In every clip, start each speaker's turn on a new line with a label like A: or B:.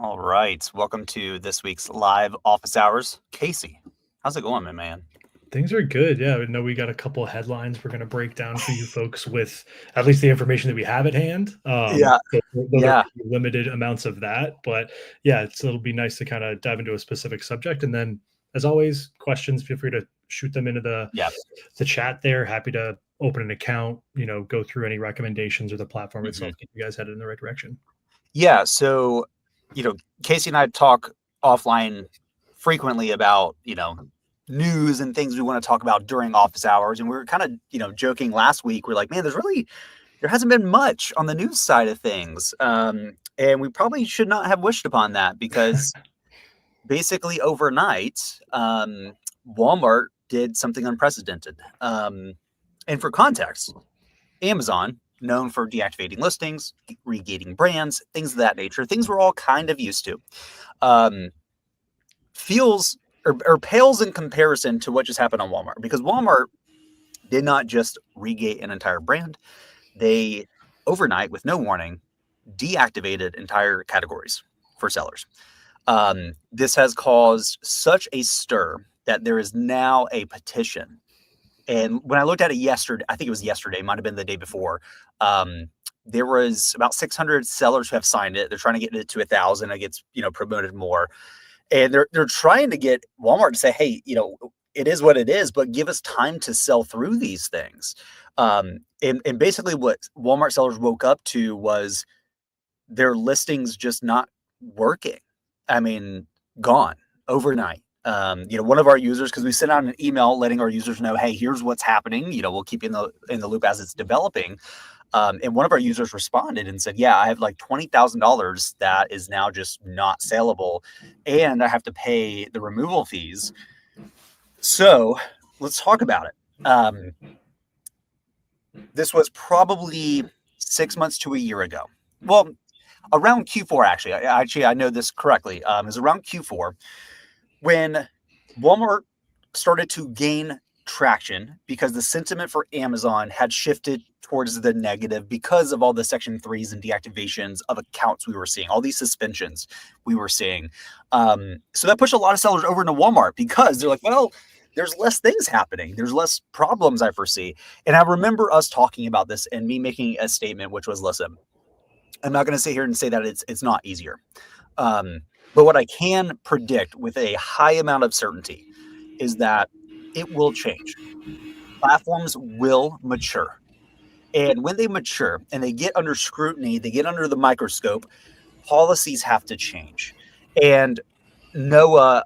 A: All right. Welcome to this week's live office hours. Casey, how's it going, my man?
B: Things are good. Yeah, I know we got a couple of headlines we're going to break down for you folks with at least the information that we have at hand.
A: Yeah.
B: Though there
A: Yeah.
B: might be limited amounts of that, but yeah, it'll be nice to kind of dive into a specific subject. And then, as always, questions, feel free to shoot them into
A: Yeah.
B: the chat there. Happy to open an account, go through any recommendations or the platform
A: hmm
B: itself, get you guys headed in the right direction.
A: Yeah. So, Casey and I talk offline frequently about, news and things we want to talk about during office hours. And we were kind of, joking last week. We're like, man, there hasn't been much on the news side of things. And we probably should not have wished upon that because basically overnight, Walmart did something unprecedented. And for context, Amazon, known for deactivating listings, regating brands, things of that nature, things we're all kind of used to, um, feels or pales in comparison to what just happened on Walmart because Walmart did not just regate an entire brand, they overnight, with no warning, deactivated entire categories for sellers. This has caused such a stir that there is now a petition. And when I looked at it yesterday, I think it was yesterday, might have been the day before. Um, there was about 600 sellers who have signed it. They're trying to get it to 1,000. It gets promoted more, and they're trying to get Walmart to say, hey, it is what it is, but give us time to sell through these things. And basically, what Walmart sellers woke up to was their listings just not working. I mean, gone overnight. One of our users, because we sent out an email letting our users know, hey, here's what's happening. We'll keep you in the loop as it's developing. And one of our users responded and said, yeah, I have like $20,000 that is now just not saleable, and I have to pay the removal fees. So let's talk about it. This was probably 6 months to a year ago. Well, around Q4, actually. I know this correctly. It was around Q4 when Walmart started to gain traction because the sentiment for Amazon had shifted towards the negative because of all the Section 3s and deactivations of accounts we were seeing, all these suspensions we were seeing. So that pushed a lot of sellers over into Walmart because they're like, well, there's less things happening. There's less problems I foresee. And I remember us talking about this and me making a statement, which was, listen, I'm not going to sit here and say that it's not easier. But what I can predict with a high amount of certainty is that it will change. Platforms will mature. And when they mature and they get under scrutiny, they get under the microscope, policies have to change. And Noah,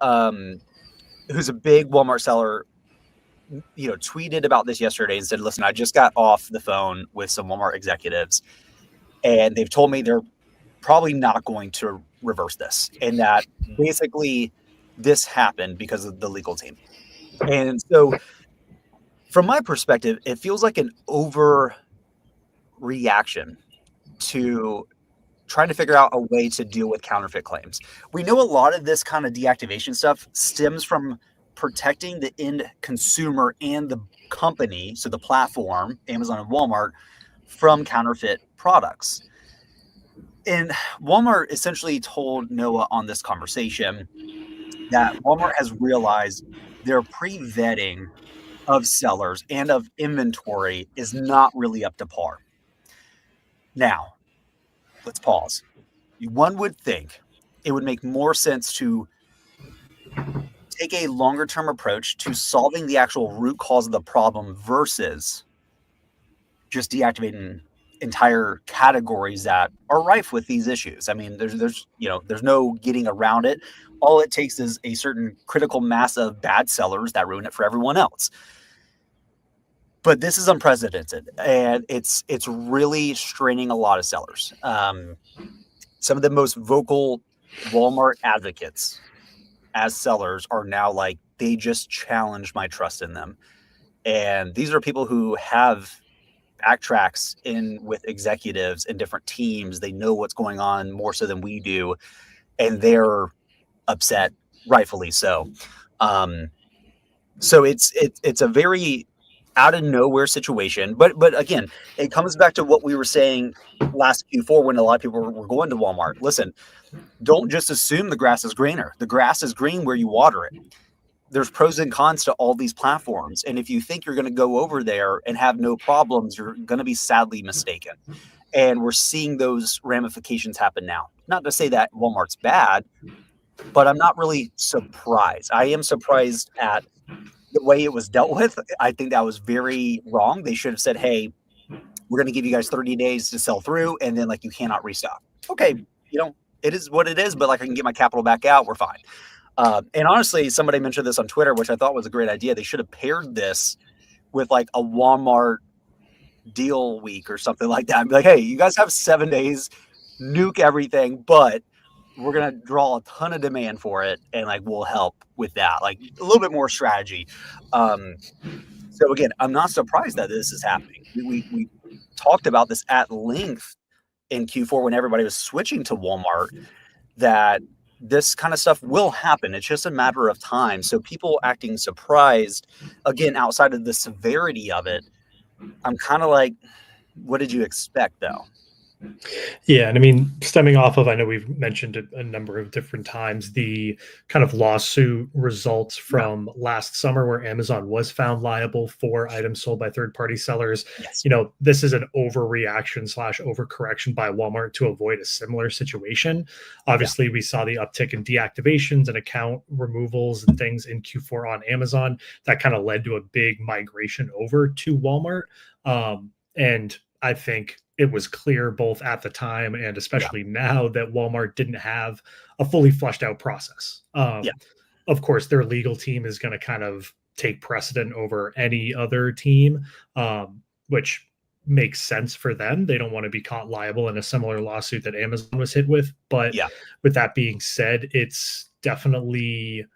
A: who's a big Walmart seller, tweeted about this yesterday and said, listen, I just got off the phone with some Walmart executives, and they've told me they're probably not going to reverse this, and that basically this happened because of the legal team. And so, from my perspective, it feels like an overreaction to trying to figure out a way to deal with counterfeit claims. We know a lot of this kind of deactivation stuff stems from protecting the end consumer and the company, so the platform, Amazon and Walmart, from counterfeit products. And Walmart essentially told Noah on this conversation that Walmart has realized their pre-vetting of sellers and of inventory is not really up to par. Now, let's pause. One would think it would make more sense to take a longer term approach to solving the actual root cause of the problem versus just deactivating entire categories that are rife with these issues. I mean, there's no getting around it. All it takes is a certain critical mass of bad sellers that ruin it for everyone else. But this is unprecedented, and it's really straining a lot of sellers. Some of the most vocal Walmart advocates as sellers are now like, they just challenged my trust in them. And these are people who have backtracks in with executives in different teams. They know what's going on more so than we do, and they're upset, rightfully so. So it's a very out of nowhere situation. But again, it comes back to what we were saying last Q4 when a lot of people were going to Walmart. Listen, don't just assume the grass is greener. The grass is green where you water it. There's pros and cons to all these platforms. And if you think you're going to go over there and have no problems, you're going to be sadly mistaken. And we're seeing those ramifications happen now. Not to say that Walmart's bad, but I'm not really surprised. I am surprised at the way it was dealt with. I think that was very wrong. They should have said, hey, we're going to give you guys 30 days to sell through, and then like you cannot restock. Okay, it is what it is, but like I can get my capital back out. We're fine. And honestly, somebody mentioned this on Twitter, which I thought was a great idea. They should have paired this with like a Walmart deal week or something like that. Be like, hey, you guys have 7 days, nuke everything, but we're going to draw a ton of demand for it. And like, we'll help with that, like a little bit more strategy. So again, I'm not surprised that this is happening. We talked about this at length in Q4 when everybody was switching to Walmart, that this kind of stuff will happen. It's just a matter of time. So people acting surprised, again, outside of the severity of it, I'm kind of like, what did you expect though?
B: Yeah, and I mean, stemming off of, I know we've mentioned it a number of different times, the kind of lawsuit results from last summer where Amazon was found liable for items sold by third-party sellers.
A: Yes.
B: This is an overreaction / overcorrection by Walmart to avoid a similar situation. Obviously, we saw the uptick in deactivations and account removals and things in Q4 on Amazon. That kind of led to a big migration over to Walmart. And I think it was clear both at the time and especially now that Walmart didn't have a fully fleshed out process. Of course, their legal team is going to kind of take precedent over any other team, which makes sense for them. They don't want to be caught liable in a similar lawsuit that Amazon was hit with. But with that being said, it's definitely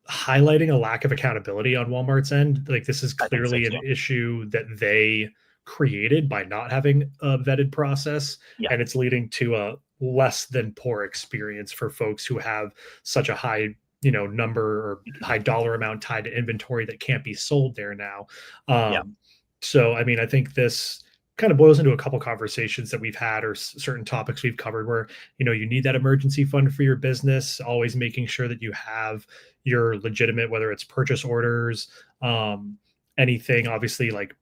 B: highlighting a lack of accountability on Walmart's end. Like, this is clearly an issue that they created by not having a vetted process, and it's leading to a less than poor experience for folks who have such a high number or high dollar amount tied to inventory that can't be sold there now. So I mean, I think this kind of boils into a couple conversations that we've had or certain topics we've covered where you need that emergency fund for your business, always making sure that you have your legitimate, whether it's purchase orders, anything obviously like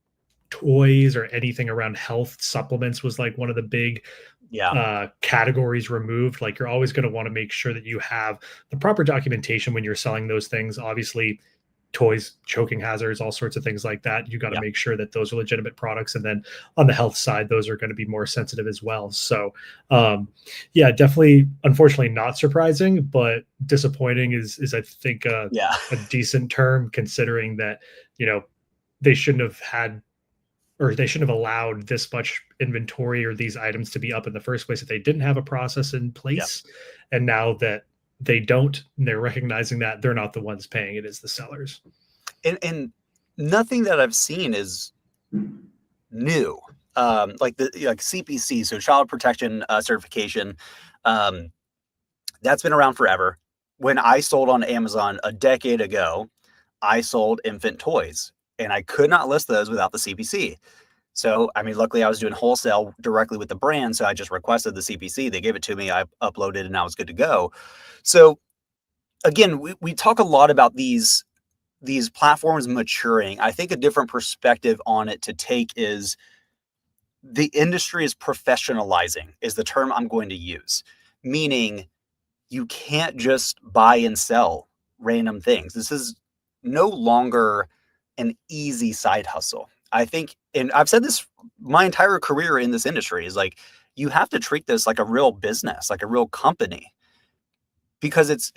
B: toys or anything around health supplements was like one of the big categories removed. Like, you're always going to want to make sure that you have the proper documentation when you're selling those things. Obviously, toys, choking hazards, all sorts of things like that. You got to make sure that those are legitimate products. And then on the health side, those are going to be more sensitive as well. So definitely, unfortunately, not surprising, but disappointing is I think a decent term, considering that, they shouldn't have had, or they shouldn't have allowed this much inventory or these items to be up in the first place if they didn't have a process in place. And now that they don't, and they're recognizing that they're not the ones paying, it is the sellers.
A: And nothing that I've seen is new. Like CPC, so Child Protection Certification, that's been around forever. When I sold on Amazon a decade ago, I sold infant toys, and I could not list those without the CPC. So, I mean, luckily I was doing wholesale directly with the brand. So I just requested the CPC. They gave it to me. I uploaded and I was good to go. So again, we talk a lot about these platforms maturing. I think a different perspective on it to take is the industry is professionalizing is the term I'm going to use, meaning you can't just buy and sell random things. This is no longer an easy side hustle. I think, and I've said this my entire career in this industry, is like, you have to treat this like a real business, like a real company, because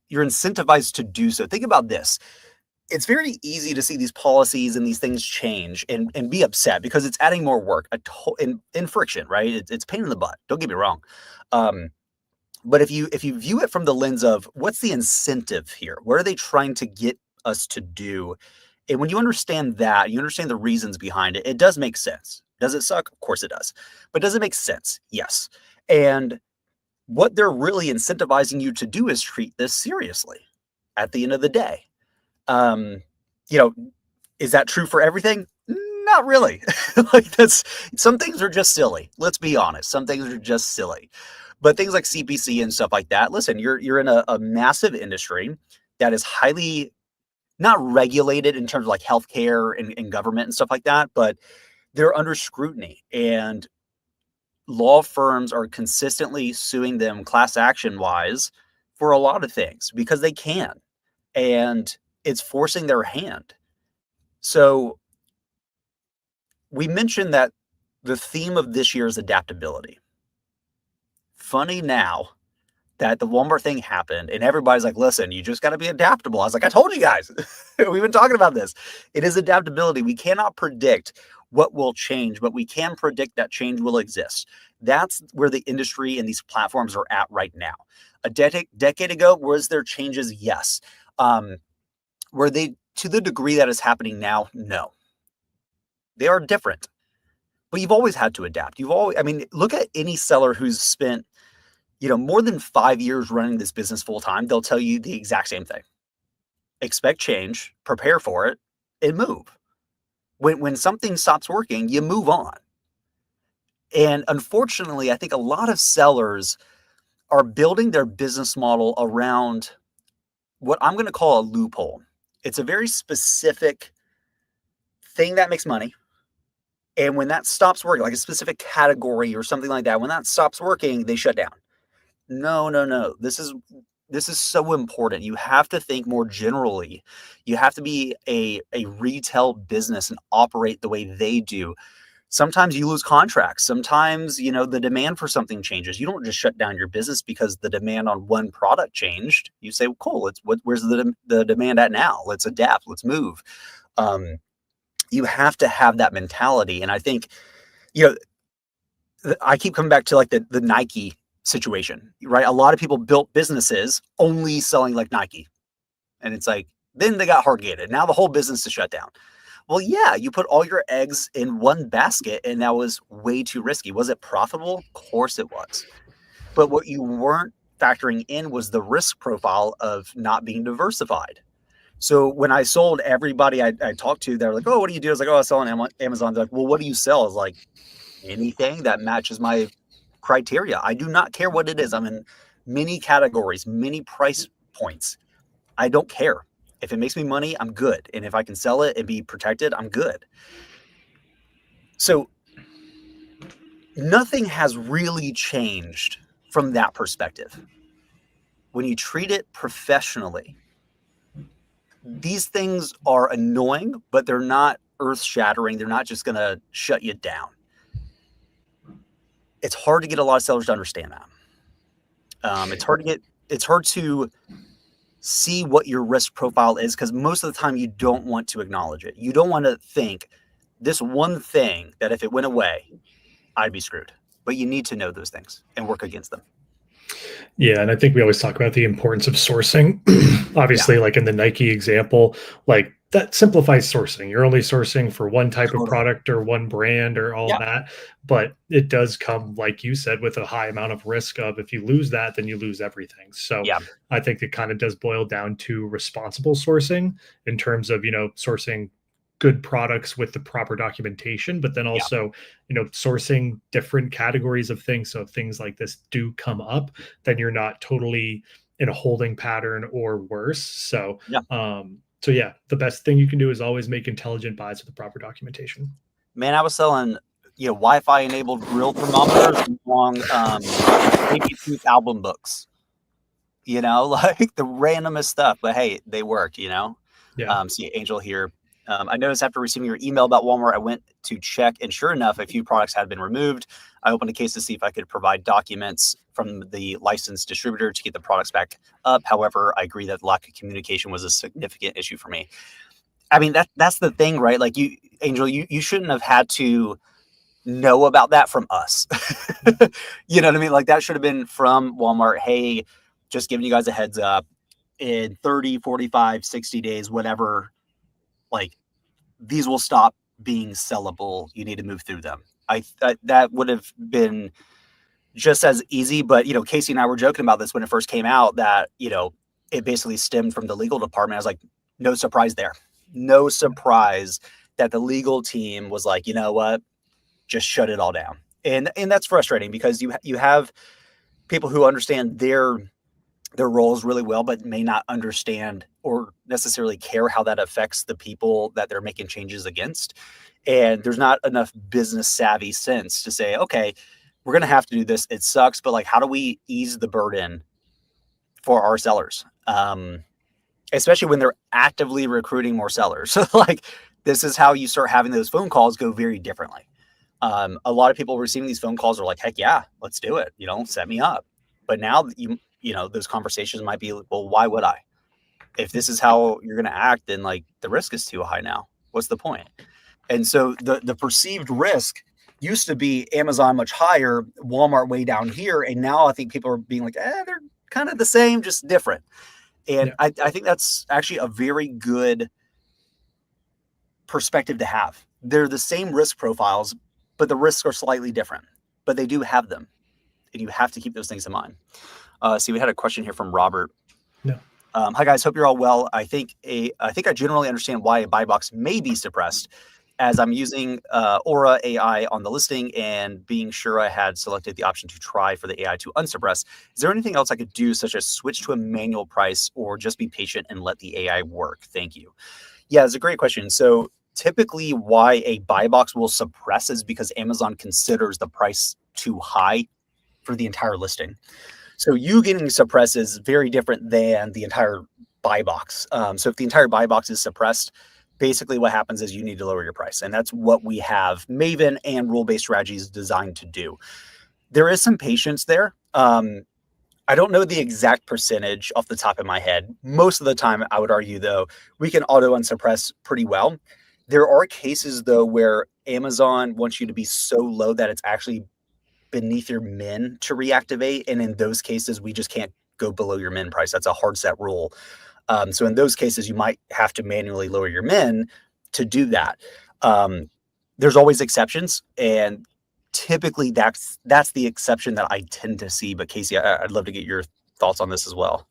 A: you're incentivized to do so. Think about this. It's very easy to see these policies and these things change and be upset because it's adding more work in friction, right? It's pain in the butt. Don't get me wrong. But if you view it from the lens of what's the incentive here? What are they trying to get us to do? And when you understand that, you understand the reasons behind it, it does make sense. Does it suck? Of course it does. But does it make sense? Yes. And what they're really incentivizing you to do is treat this seriously at the end of the day. Is that true for everything? Not really. Like that's some things are just silly. Let's be honest. Some things are just silly. But things like CPC and stuff like that, listen, you're in a massive industry that is highly not regulated in terms of like healthcare and government and stuff like that, but they're under scrutiny. And law firms are consistently suing them class action wise for a lot of things because they can. And it's forcing their hand. So we mentioned that the theme of this year is adaptability. Funny now that the Walmart thing happened and everybody's like, listen, you just got to be adaptable. I was like, I told you guys, we've been talking about this. It is adaptability. We cannot predict what will change, but we can predict that change will exist. That's where the industry and these platforms are at right now. A decade ago, was there changes? Yes. Were they to the degree that is happening now? No. They are different. But you've always had to adapt. Look at any seller who's spent, more than 5 years running this business full time. They'll tell you the exact same thing. Expect change, prepare for it, and move. When something stops working, you move on. And unfortunately, I think a lot of sellers are building their business model around what I'm going to call a loophole. It's a very specific thing that makes money. And when that stops working, like a specific category or something like that, when that stops working, they shut down. No. This is so important. You have to think more generally. You have to be a retail business and operate the way they do. Sometimes you lose contracts. Sometimes, the demand for something changes. You don't just shut down your business because the demand on one product changed. You say, well, cool, where's the demand at now? Let's adapt. Let's move. You have to have that mentality. And I think, I keep coming back to like the Nike situation, right? A lot of people built businesses only selling like Nike. And it's like, then they got hard gated. Now the whole business is shut down. Well, yeah, you put all your eggs in one basket and that was way too risky. Was it profitable? Of course it was. But what you weren't factoring in was the risk profile of not being diversified. So when I sold, everybody I talked to, they're like, oh, what do you do? I was like, oh, I sell on Amazon. They're like, well, what do you sell? I was like, anything that matches my criteria. I do not care what it is. I'm in many categories, many price points. I don't care. If it makes me money, I'm good. And if I can sell it and be protected, I'm good. So nothing has really changed from that perspective. When you treat it professionally, these things are annoying, but they're not earth-shattering. They're not just going to shut you down. It's hard to get a lot of sellers to understand that. It's hard to see what your risk profile is because most of the time you don't want to acknowledge it. You don't want to think this one thing that if it went away, I'd be screwed. But you need to know those things and work against them.
B: Yeah, and I think we always talk about the importance of sourcing. Obviously, like in the Nike example, like that simplifies sourcing. You're only sourcing for one type of product or one brand or all that. But it does come, like you said, with a high amount of risk of if you lose that, then you lose everything. So I think it kind of does boil down to responsible sourcing in terms of, sourcing good products with the proper documentation, but then also, sourcing different categories of things. So if things like this do come up, then you're not totally in a holding pattern or worse. So, the best thing you can do is always make intelligent buys with the proper documentation.
A: Man, I was selling, Wi-Fi enabled grill thermometers along Bluetooth album books, like the randomest stuff, but hey, they worked, see Angel here. I noticed after receiving your email about Walmart, I went to check, and sure enough, a few products had been removed. I opened a case to see if I could provide documents from the licensed distributor to get the products back up. However, I agree that lack of communication was a significant issue for me. I mean, that's the thing, right? Like Angel, you shouldn't have had to know about that from us. You know what I mean? Like that should have been from Walmart. Hey, just giving you guys a heads up in 30, 45, 60 days, whatever, like these will stop being sellable. You need to move through them. That would have been just as easy, but Casey and I were joking about this when it first came out that, it basically stemmed from the legal department. I was like, no surprise there. no surprise that the legal team was like, you know what, just shut it all down. And that's frustrating because you have people who understand their roles really well, but may not understand or necessarily care how that affects the people that they're making changes against. And there's not enough business savvy sense to say, okay, we're going to have to do this. It sucks, but like, how do we ease the burden for our sellers? Especially when they're actively recruiting more sellers. So like, this is how you start having those phone calls go very differently. A lot of people receiving these phone calls are like, heck yeah, let's do it. Set me up. But now those conversations might be, well, why would I? If this is how you're going to act, then like the risk is too high now. What's the point? And so the perceived risk used to be Amazon much higher, Walmart way down here. And now I think people are being like, they're kind of the same, just different. And I think that's actually a very good perspective to have. They're the same risk profiles, but the risks are slightly different, but they do have them. And you have to keep those things in mind. See, we had a question here from Robert.
B: No.
A: Hi guys, hope you're all well. I think I generally understand why a buy box may be suppressed, as I'm using Aura AI on the listing and being sure I had selected the option to try for the AI to unsuppress. Is there anything else I could do, such as switch to a manual price or just be patient and let the AI work? Thank you. Yeah, it's a great question. So typically why a buy box will suppress is because Amazon considers the price too high for the entire listing. So you getting suppressed is very different than the entire buy box. So if the entire buy box is suppressed, basically what happens is you need to lower your price. And that's what we have Maven and rule-based strategies designed to do. There is some patience there. I don't know the exact percentage off the top of my head. Most of the time, I would argue, though, we can auto unsuppress pretty well. There are cases, though, where Amazon wants you to be so low that it's actually beneath your min to reactivate. And in those cases, we just can't go below your min price. That's a hard set rule. So in those cases, you might have to manually lower your min to do that. There's always exceptions, and typically that's the exception that I tend to see. But Casey, I'd love to get your thoughts on this as well.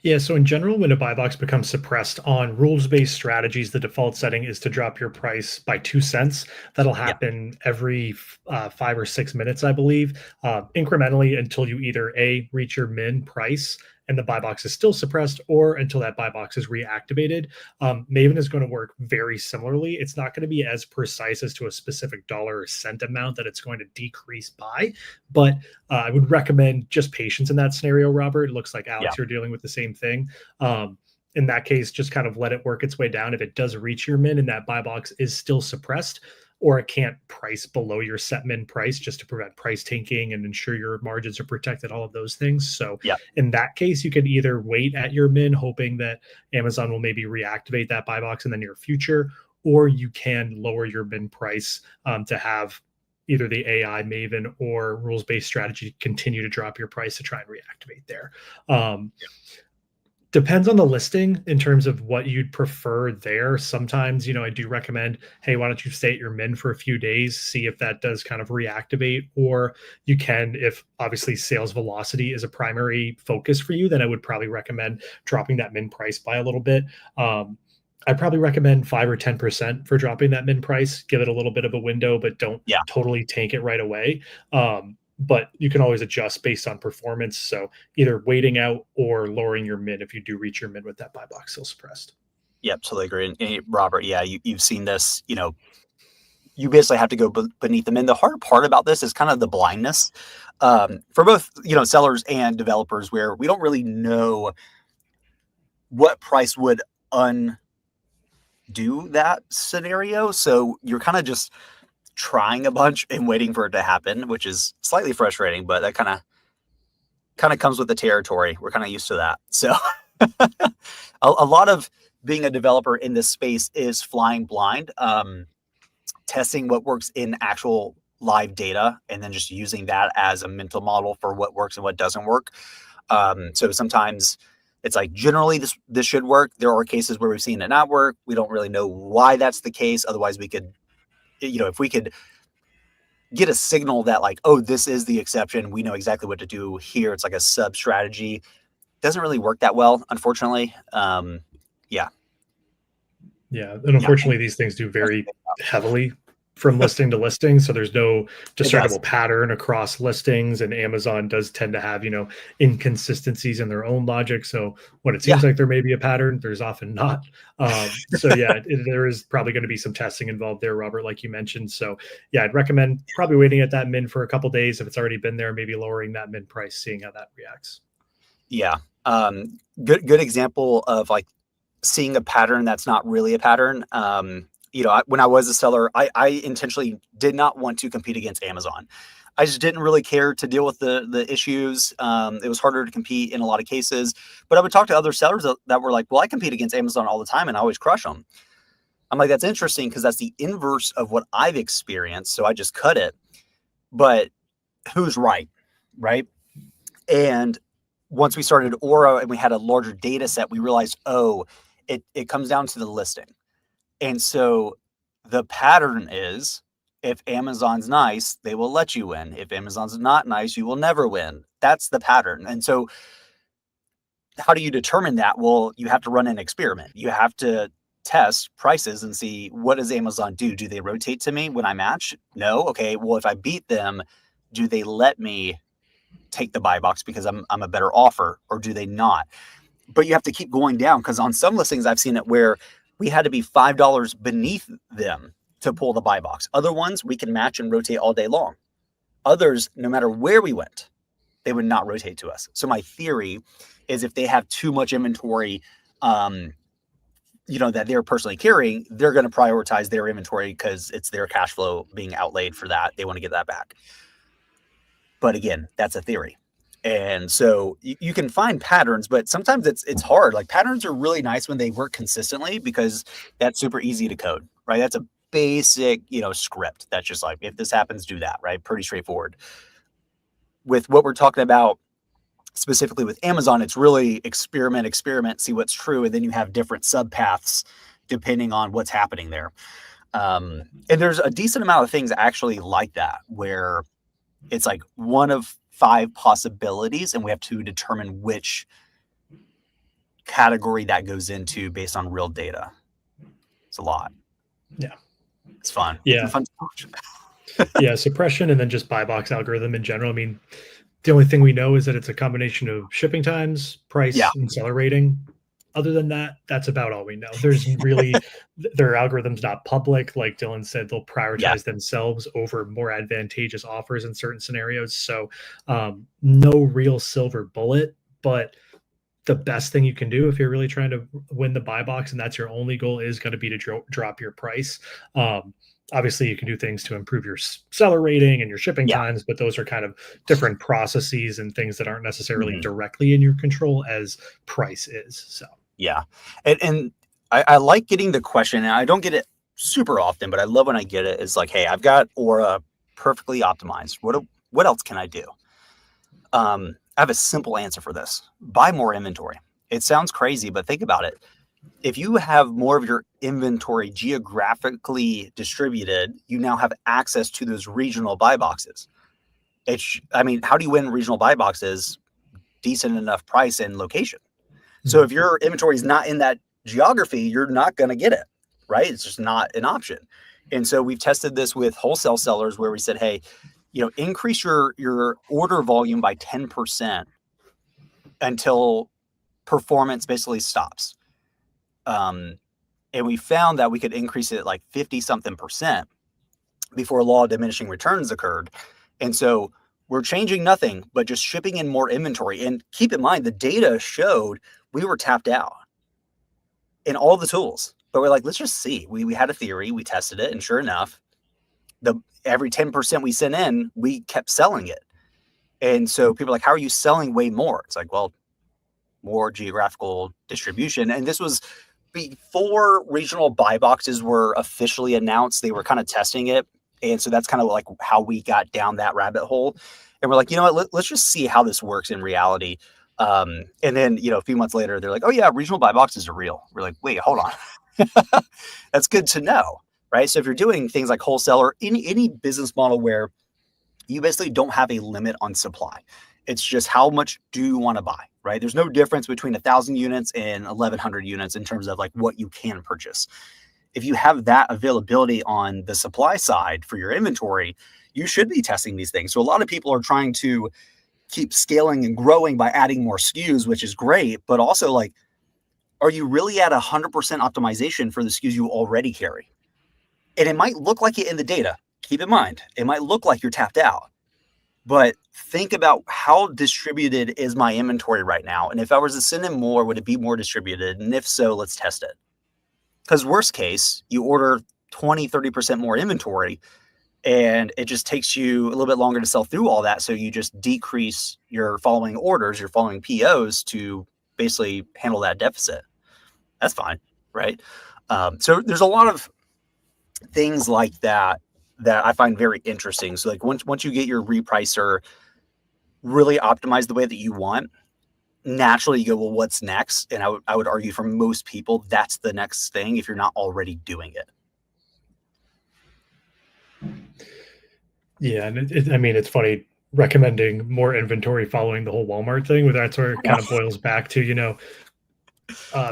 B: Yeah, so in general, when a buy box becomes suppressed on rules-based strategies, the default setting is to drop your price by 2 cents. That'll happen every 5 or 6 minutes, I believe, incrementally until you either A, reach your min price and the buy box is still suppressed, or until that buy box is reactivated. Maven is going to work very similarly. It's not going to be as precise as to a specific dollar or cent amount that it's going to decrease by, but I would recommend just patience in that scenario, Robert. It looks like Alex, you're dealing with the same thing. In that case, just kind of let it work its way down. If it does reach your min and that buy box is still suppressed, or it can't price below your set min price, just to prevent price tanking and ensure your margins are protected, all of those things. So in that case, you can either wait at your min, hoping that Amazon will maybe reactivate that buy box in the near future, or you can lower your min price to have either the AI Maven or rules-based strategy continue to drop your price to try and reactivate there. Depends on the listing in terms of what you'd prefer there. Sometimes, I do recommend, hey, why don't you stay at your min for a few days, see if that does kind of reactivate, or you can, if obviously sales velocity is a primary focus for you, then I would probably recommend dropping that min price by a little bit. I'd probably recommend 5 or 10% for dropping that min price. Give it a little bit of a window, but don't totally tank it right away. But you can always adjust based on performance. So either waiting out or lowering your min if you do reach your min with that buy box still suppressed.
A: Yep, totally agree. And Robert, you've seen this, you basically have to go beneath them. And the hard part about this is kind of the blindness for both, sellers and developers, where we don't really know what price would undo that scenario. So you're kind of just trying a bunch and waiting for it to happen, which is slightly frustrating, but that kind of comes with the territory. We're kind of used to that. So a lot of being a developer in this space is flying blind, testing what works in actual live data, and then just using that as a mental model for what works and what doesn't work. So sometimes it's like, generally this should work. There are cases where we've seen it not work. We don't really know why that's the case. Otherwise we could, if we could get a signal that like, oh, this is the exception, we know exactly what to do here. It's like a sub strategy. Doesn't really work that well, unfortunately.
B: Yeah, and
A: Yeah,
B: unfortunately, these things do vary heavily from listing to listing, so there's no
A: it does.
B: discernible pattern across listings, and Amazon does tend to have, inconsistencies in their own logic. So when it
A: Yeah,
B: seems like there may be a pattern, there's often not. So yeah, there is probably going to be some testing involved there, Robert, like you mentioned. So yeah, I'd recommend probably waiting at that min for a couple days if it's already been there, maybe lowering that min price, seeing how that reacts.
A: yeah. Good example of like seeing a pattern that's not really a pattern. When I was a seller, I intentionally did not want to compete against Amazon. I just didn't really care to deal with the issues. It was harder to compete in a lot of cases. But I would talk to other sellers that were like, "Well, I compete against Amazon all the time, and I always crush them." I'm like, "That's interesting because that's the inverse of what I've experienced." So I just cut it. But who's right, right? And once we started Aura and we had a larger data set, we realized, oh, it comes down to the listing. And so the pattern is if Amazon's nice, they will let you win. If Amazon's not nice, you will never win. That's the pattern. And so how do you determine that? Well, you have to run an experiment. You have to test prices and see, what does Amazon do? Do they rotate to me when I match? No. Okay. Well, if I beat them, do they let me take the buy box because I'm a better offer, or do they not? But you have to keep going down, because on some listings I've seen it where we had to be $5 beneath them to pull the buy box. Other ones we can match and rotate all day long. Others, no matter where we went, they would not rotate to us. So my theory is if they have too much inventory, that they're personally carrying, they're going to prioritize their inventory because it's their cash flow being outlaid for that. They want to get that back. But again, that's a theory. And so you can find patterns, but sometimes it's hard. Like, patterns are really nice when they work consistently because that's super easy to code, right? That's a basic, script that's just like, if this happens, do that, right? Pretty straightforward. With what we're talking about specifically with Amazon, it's really experiment, see what's true, and then you have different subpaths depending on what's happening there. And there's a decent amount of things actually like that, where it's like one of 5 possibilities, and we have to determine which category that goes into based on real data. It's a lot.
B: Yeah.
A: It's fun.
B: Yeah.
A: It's fun to watch.
B: Yeah. Suppression and then just buy box algorithm in general. I mean, the only thing we know is that it's a combination of shipping times, price, and seller rating. Other than that, that's about all we know. There's really, their algorithm's not public. Like Dylan said, they'll prioritize themselves over more advantageous offers in certain scenarios. So no real silver bullet, but the best thing you can do if you're really trying to win the buy box, and that's your only goal, is going to be to drop your price. Obviously, you can do things to improve your seller rating and your shipping times, but those are kind of different processes and things that aren't necessarily directly in your control as price is. So
A: yeah, and I like getting the question, and I don't get it super often, but I love when I get it. Is like, hey, I've got Aura perfectly optimized. What else can I do? I have a simple answer for this: buy more inventory. It sounds crazy, but think about it. If you have more of your inventory geographically distributed, you now have access to those regional buy boxes. How do you win regional buy boxes? Decent enough price and location. So if your inventory is not in that geography, you're not going to get it, right? It's just not an option. And so we've tested this with wholesale sellers where we said, hey, increase your order volume by 10% until performance basically stops. And we found that we could increase it like 50 something percent before law of diminishing returns occurred. And so we're changing nothing, but just shipping in more inventory. And keep in mind, the data showed we were tapped out in all the tools, but we're like, let's just see. We had a theory, we tested it, and sure enough, every 10% we sent in, we kept selling it. And so people are like, how are you selling way more? It's like, well, more geographical distribution. And this was before regional buy boxes were officially announced. They were kind of testing it. And so that's kind of like how we got down that rabbit hole. And we're like, you know what, let's just see how this works in reality. And then, a few months later, they're like, oh yeah, regional buy boxes are real. We're like, wait, hold on. That's good to know, right? So if you're doing things like wholesale or any business model where you basically don't have a limit on supply, It's just how much do you want to buy, right? There's no difference between 1,000 units and 1,100 units in terms of like what you can purchase. If you have that availability on the supply side for your inventory, you should be testing these things. So a lot of people are trying to keep scaling and growing by adding more SKUs, which is great, but also like, are you really at 100% optimization for the SKUs you already carry? And it might look like it in the data. Keep in mind, it might look like you're tapped out, but think about how distributed is my inventory right now. And if I was to send in more, would it be more distributed? And if so, let's test it. Because worst case, you order 20, 30% more inventory and it just takes you a little bit longer to sell through all that. So you just decrease your following orders, your following POs to basically handle that deficit. That's fine, right? So there's a lot of things like that that I find very interesting. So like once you get your repricer really optimized the way that you want, naturally you go, well, what's next? And I would argue for most people, that's the next thing if you're not already doing it.
B: Yeah. And it's funny recommending more inventory following the whole Walmart thing, but that's where it kind of boils back to,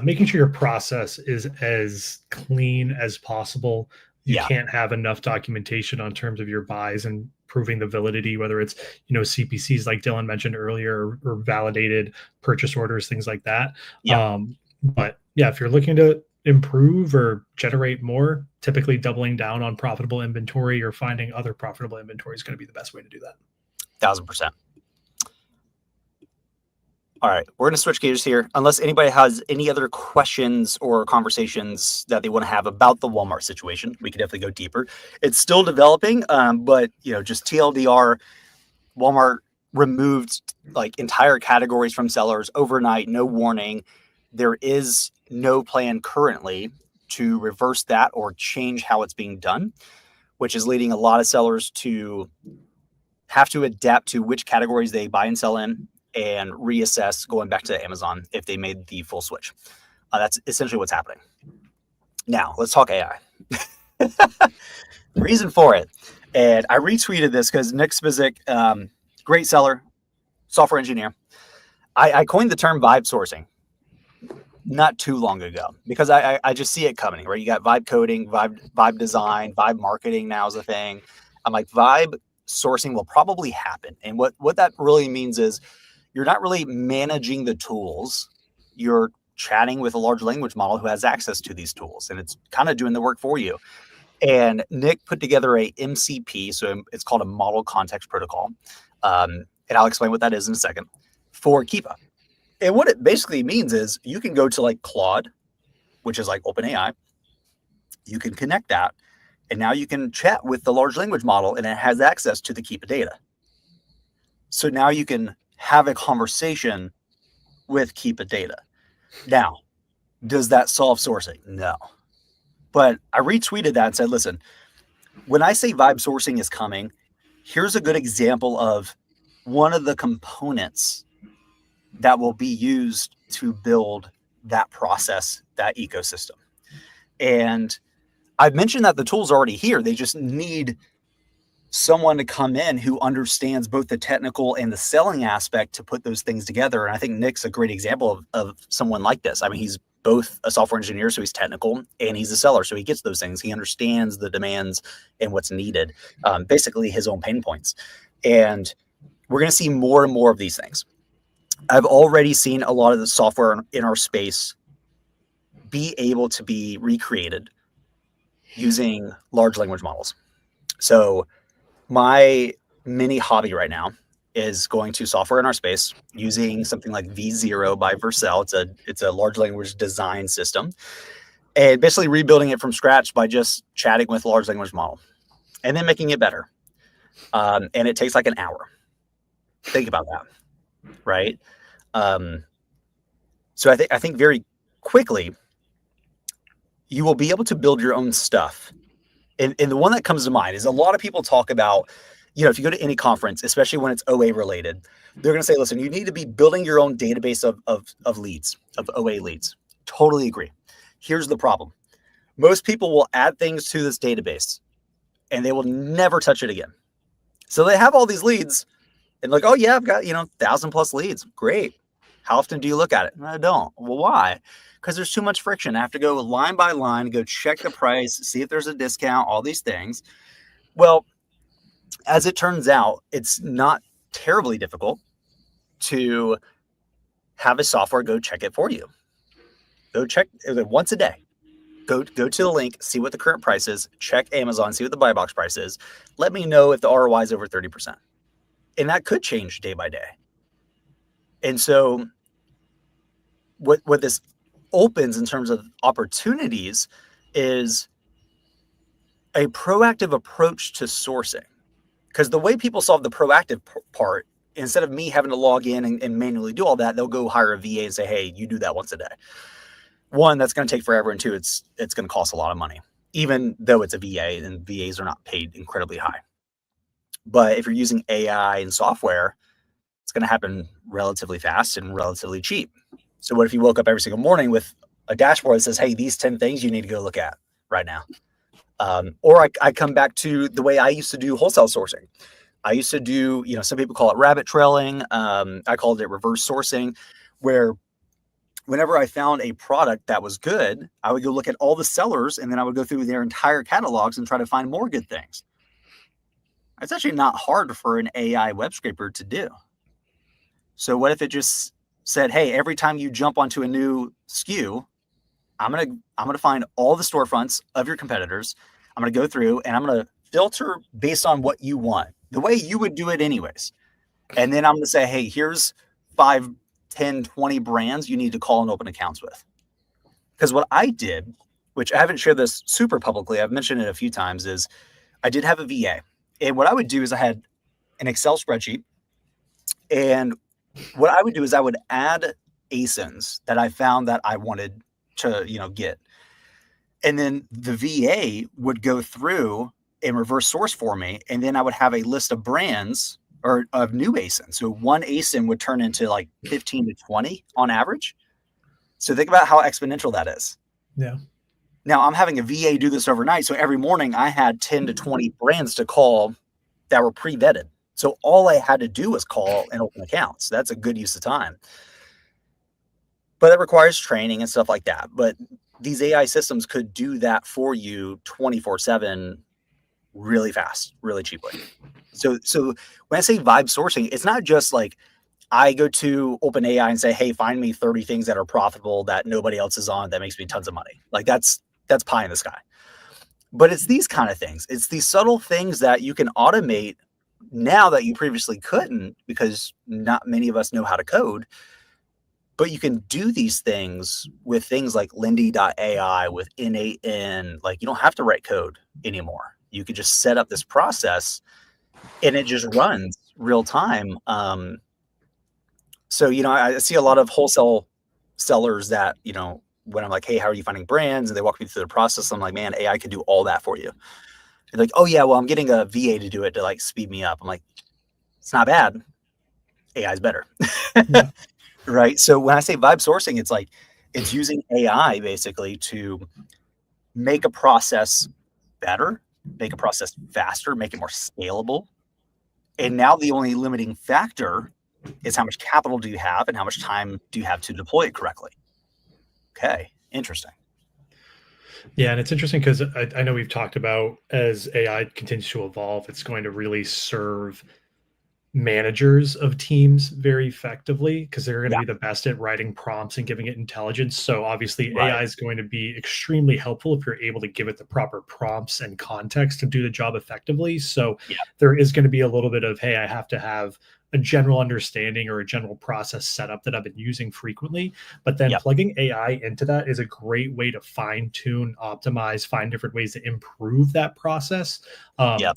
B: making sure your process is as clean as possible. You can't have enough documentation on terms of your buys and proving the validity, whether it's, CPCs like Dylan mentioned earlier, or validated purchase orders, things like that.
A: Yeah.
B: But yeah, if you're looking to improve or generate more, typically doubling down on profitable inventory or finding other profitable inventory is going to be the best way to do that.
A: 1,000%. All right, we're going to switch gears here. Unless anybody has any other questions or conversations that they want to have about the Walmart situation, we can definitely go deeper. It's still developing, but just TLDR, Walmart removed like entire categories from sellers overnight, no warning. There is no plan currently to reverse that or change how it's being done, which is leading a lot of sellers to have to adapt to which categories they buy and sell in, and reassess going back to Amazon if they made the full switch. That's essentially what's happening. Now, let's talk AI. The reason for it, and I retweeted this because Nick Spizik, great seller, software engineer, I coined the term vibe sourcing not too long ago because I just see it coming, right? You got vibe coding, vibe design, vibe marketing now is a thing. I'm like, vibe sourcing will probably happen. And what that really means is you're not really managing the tools. You're chatting with a large language model who has access to these tools, and it's kind of doing the work for you. And Nick put together a MCP, so it's called a Model Context Protocol. And I'll explain what that is in a second, for Keepa. And what it basically means is you can go to like Claude, which is like OpenAI. You can connect that, and now you can chat with the large language model, and it has access to the Keepa data. So now you can have a conversation with Keepa data. Now, does that solve sourcing? No. But I retweeted that and said, listen, when I say vibe sourcing is coming, here's a good example of one of the components that will be used to build that process, that ecosystem. And I've mentioned that the tool's already here. They just need someone to come in who understands both the technical and the selling aspect to put those things together. And I think Nick's a great example of someone like this. I mean, he's both a software engineer, so he's technical, and he's a seller, so he gets those things. He understands the demands and what's needed, basically his own pain points. And we're going to see more and more of these things. I've already seen a lot of the software in our space be able to be recreated using large language models. So my mini hobby right now is going to software in our space using something like V0 by Vercel. It's a large language design system, and basically rebuilding it from scratch by just chatting with a large language model and then making it better. And it takes like an hour. Think about that, right? So I think very quickly you will be able to build your own stuff. And the one that comes to mind is a lot of people talk about, if you go to any conference, especially when it's OA related, they're going to say, listen, you need to be building your own database of leads, of OA leads. Totally agree. Here's the problem. Most people will add things to this database and they will never touch it again. So they have all these leads And like, oh yeah, I've got, 1,000+ leads. Great. How often do you look at it? I don't. Well, why? Because there's too much friction. I have to go line by line, go check the price, see if there's a discount, all these things. Well, as it turns out, it's not terribly difficult to have a software go check it for you. Go check it once a day. Go to the link, see what the current price is, check Amazon, see what the buy box price is. Let me know if the ROI is over 30%. And that could change day by day. And so what this opens in terms of opportunities is a proactive approach to sourcing. Because the way people solve the proactive part, instead of me having to log in and manually do all that, they'll go hire a VA and say, hey, you do that once a day. One, that's going to take forever. And two, it's going to cost a lot of money, even though it's a VA and VAs are not paid incredibly high. But if you're using AI and software, it's going to happen relatively fast and relatively cheap. So what if you woke up every single morning with a dashboard that says, hey, these 10 things you need to go look at right now? Or I come back to the way I used to do wholesale sourcing. I used to do, some people call it rabbit trailing. I called it reverse sourcing, where whenever I found a product that was good, I would go look at all the sellers and then I would go through their entire catalogs and try to find more good things. It's actually not hard for an AI web scraper to do. So what if it just said, hey, every time you jump onto a new SKU, I'm gonna find all the storefronts of your competitors. I'm gonna go through and I'm gonna filter based on what you want, the way you would do it anyways. And then I'm gonna say, hey, here's 5, 10, 20 brands you need to call and open accounts with. Because what I did, which I haven't shared this super publicly, I've mentioned it a few times, is I did have a VA. And what I would do is I had an Excel spreadsheet. And what I would do is I would add ASINs that I found that I wanted to, get. And then the VA would go through and reverse source for me. And then I would have a list of brands or of new ASINs. So one ASIN would turn into like 15 to 20 on average. So think about how exponential that is.
B: Yeah.
A: Now I'm having a VA do this overnight. So every morning I had 10 to 20 brands to call that were pre-vetted. So all I had to do was call and open accounts. That's a good use of time. But it requires training and stuff like that. But these AI systems could do that for you 24/7 really fast, really cheaply. So when I say vibe sourcing, it's not just like I go to OpenAI and say, hey, find me 30 things that are profitable that nobody else is on that makes me tons of money. Like that's pie in the sky. But it's these kind of things. It's these subtle things that you can automate now that you previously couldn't because not many of us know how to code. But you can do these things with things like Lindy.ai, with N8N. Like you don't have to write code anymore. You could just set up this process and it just runs real time. So, I see a lot of wholesale sellers that, when I'm like, hey, how are you finding brands? And they walk me through the process. I'm like, man, AI could do all that for you. They're like, oh yeah, well, I'm getting a VA to do it to like speed me up. I'm like, it's not bad. AI is better. Yeah. Right. So when I say vibe sourcing, it's like, it's using AI basically to make a process better, make a process faster, make it more scalable. And now the only limiting factor is how much capital do you have and how much time do you have to deploy it correctly? Okay. Interesting.
B: Yeah. And it's interesting because I know we've talked about as AI continues to evolve, it's going to really serve managers of teams very effectively because they're going to be the best at writing prompts and giving it intelligence. So obviously AI is going to be extremely helpful if you're able to give it the proper prompts and context to do the job effectively. So there is going to be a little bit of, hey, I have to have a general understanding or a general process setup that I've been using frequently, but then plugging AI into that is a great way to fine tune, optimize, find different ways to improve that process.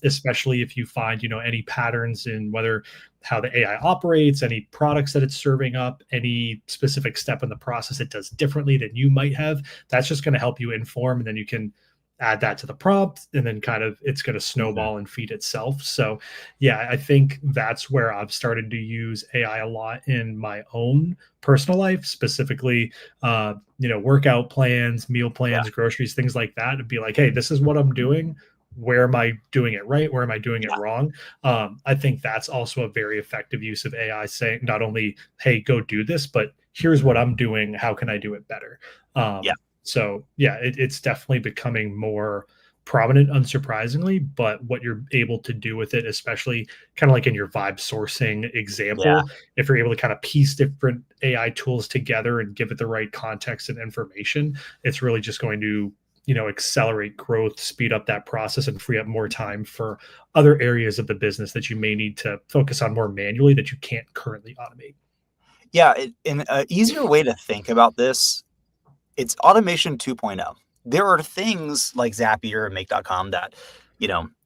B: Especially if you find, any patterns in whether how the AI operates, any products that it's serving up, any specific step in the process it does differently than you might have. That's just going to help you inform, and then you can add that to the prompt, and then kind of it's going to snowball and feed itself. So I think that's where I've started to use AI a lot in my own personal life, specifically, workout plans, meal plans, groceries, things like that, to be like, hey, this is what I'm doing. where am I doing it right? Where am I doing it
A: Yeah.
B: wrong? I think that's also a very effective use of AI, saying not only, hey, go do this, but here's what I'm doing. How can I do it better?
A: Yeah.
B: So yeah, it's definitely becoming more prominent, unsurprisingly, but what you're able to do with it, especially kind of like in your vibe sourcing
A: Yeah.
B: example, if you're able to kind of piece different AI tools together and give it the right context and information, it's really just going to, accelerate growth, speed up that process, and free up more time for other areas of the business that you may need to focus on more manually that you can't currently automate.
A: Yeah. And an easier way to think about this, it's automation 2.0. There are things like Zapier and Make.com that,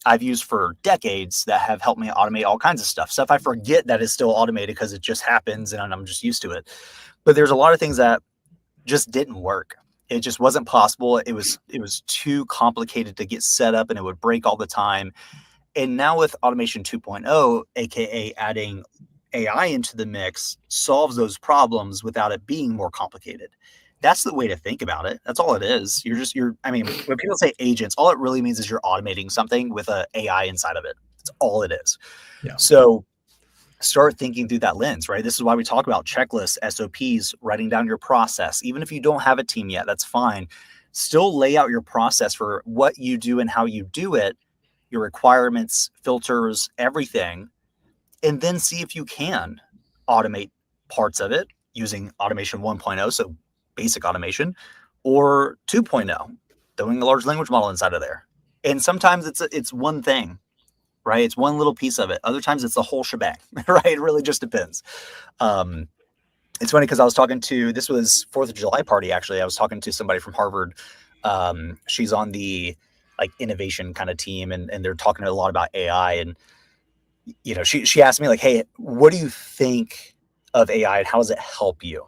A: I've used for decades that have helped me automate all kinds of stuff I forget that is still automated because it just happens and I'm just used to it. But there's a lot of things that just didn't work. It just wasn't possible. It was too complicated to get set up and it would break all the time. And now with automation 2.0, aka adding AI into the mix, solves those problems without it being more complicated. That's the way to think about it. That's all it is. I mean, when people say agents, all it really means is you're automating something with a AI inside of it. That's all it is.
B: Yeah.
A: So start thinking through that lens, right? This is why we talk about checklists, SOPs, writing down your process. Even if you don't have a team yet, that's fine. Still lay out your process for what you do and how you do it, your requirements, filters, everything, and then see if you can automate parts of it using automation 1.0, so basic automation, or 2.0, throwing a large language model inside of there. And sometimes it's one thing, right? It's one little piece of it. Other times it's the whole shebang, right? It really just depends. Um, it's funny because this was 4th of July party, actually. I was talking to somebody from Harvard. She's on the like innovation kind of team and they're talking a lot about AI. And she asked me like, hey, what do you think of AI and how does it help you?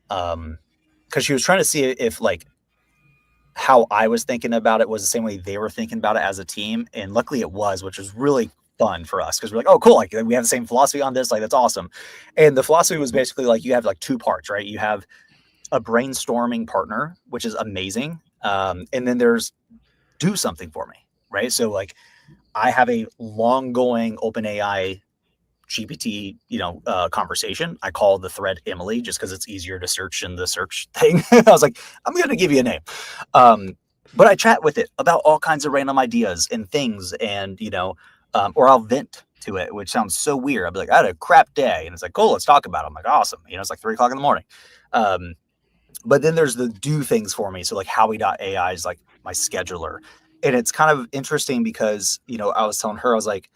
A: Because she was trying to see if like how I was thinking about it was the same way they were thinking about it as a team. And luckily it was, which was really fun for us because we're like, oh, cool. Like we have the same philosophy on this. Like, that's awesome. And the philosophy was basically like, you have like two parts, right? You have a brainstorming partner, which is amazing. And then there's do something for me, right? So like I have a long going OpenAI GPT, conversation. I call the thread Emily just because it's easier to search in the search thing. I was like, I'm going to give you a name. But I chat with it about all kinds of random ideas and things and, or I'll vent to it, which sounds so weird. I'll be like, I had a crap day. And it's like, cool, let's talk about it. I'm like, awesome. It's like 3:00 in the morning. But then there's the do things for me. So like Howie.ai is like my scheduler. And it's kind of interesting because, I was telling her, I was like,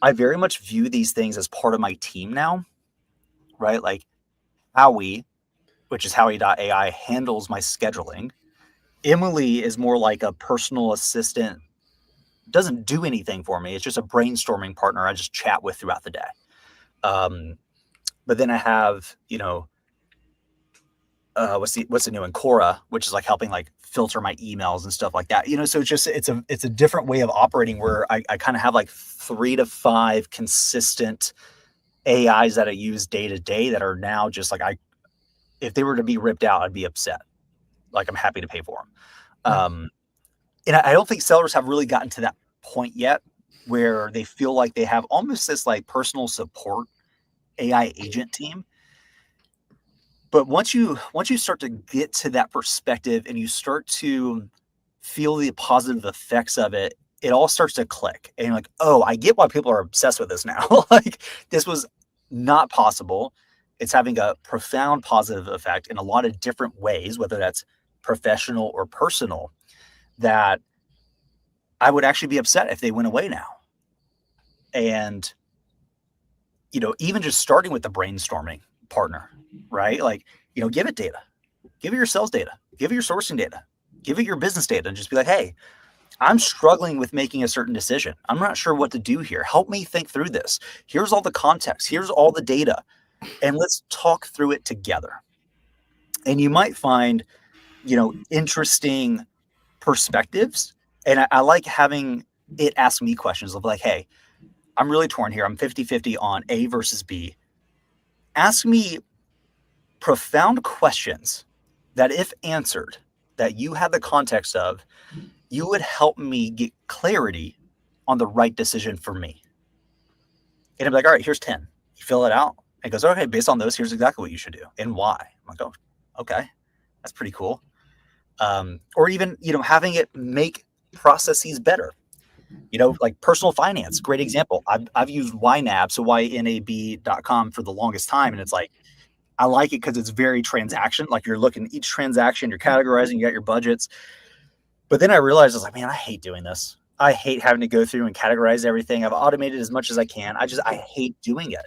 A: I very much view these things as part of my team now, right? Like Howie, which is Howie.ai, handles my scheduling. Emily is more like a personal assistant, doesn't do anything for me. It's just a brainstorming partner I just chat with throughout the day. But then I have, what's the new one? Cora, which is like helping like filter my emails and stuff like that. So it's a different way of operating where I kind of have like 3 to 5 consistent AIs that I use day to day that are now just like if they were to be ripped out, I'd be upset. Like I'm happy to pay for them. And I don't think sellers have really gotten to that point yet where they feel like they have almost this like personal support AI agent team. But once you start to get to that perspective and you start to feel the positive effects of it, it all starts to click. And you're like, oh, I get why people are obsessed with this now. Like this was not possible. It's having a profound positive effect in a lot of different ways, whether that's professional or personal, that I would actually be upset if they went away now. And, even just starting with the brainstorming partner, right? Like, give it data, give it your sales data, give it your sourcing data, give it your business data, and just be like, hey, I'm struggling with making a certain decision. I'm not sure what to do here. Help me think through this. Here's all the context. Here's all the data. And let's talk through it together. And you might find, interesting perspectives. And I like having it ask me questions of like, hey, I'm really torn here. I'm 50-50 on A versus B. Ask me profound questions that if answered, that you have the context of, you would help me get clarity on the right decision for me. And I'm like, all right, here's 10. You fill it out. And it goes, okay, based on those, here's exactly what you should do and why. I'm like, oh, okay, that's pretty cool. Or even, having it make processes better. Like personal finance, great example. I've used YNAB, so YNAB.com for the longest time. And it's like, I like it because it's very transaction. Like you're looking at each transaction, you're categorizing, you got your budgets. But then I realized I was like, man, I hate doing this. I hate having to go through and categorize everything. I've automated as much as I can. I hate doing it.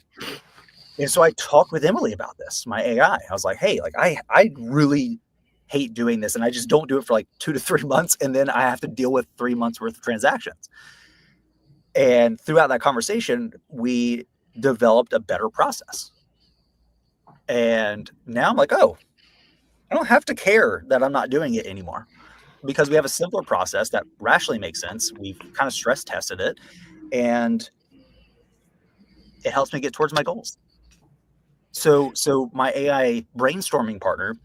A: And so I talked with Emily about this, my AI. I was like, hey, like I really hate doing this. And I just don't do it for like 2 to 3 months. And then I have to deal with 3 months worth of transactions. And throughout that conversation, we developed a better process. And now I'm like, oh, I don't have to care that I'm not doing it anymore because we have a simpler process that rationally makes sense. We've kind of stress tested it and it helps me get towards my goals. So my AI brainstorming partner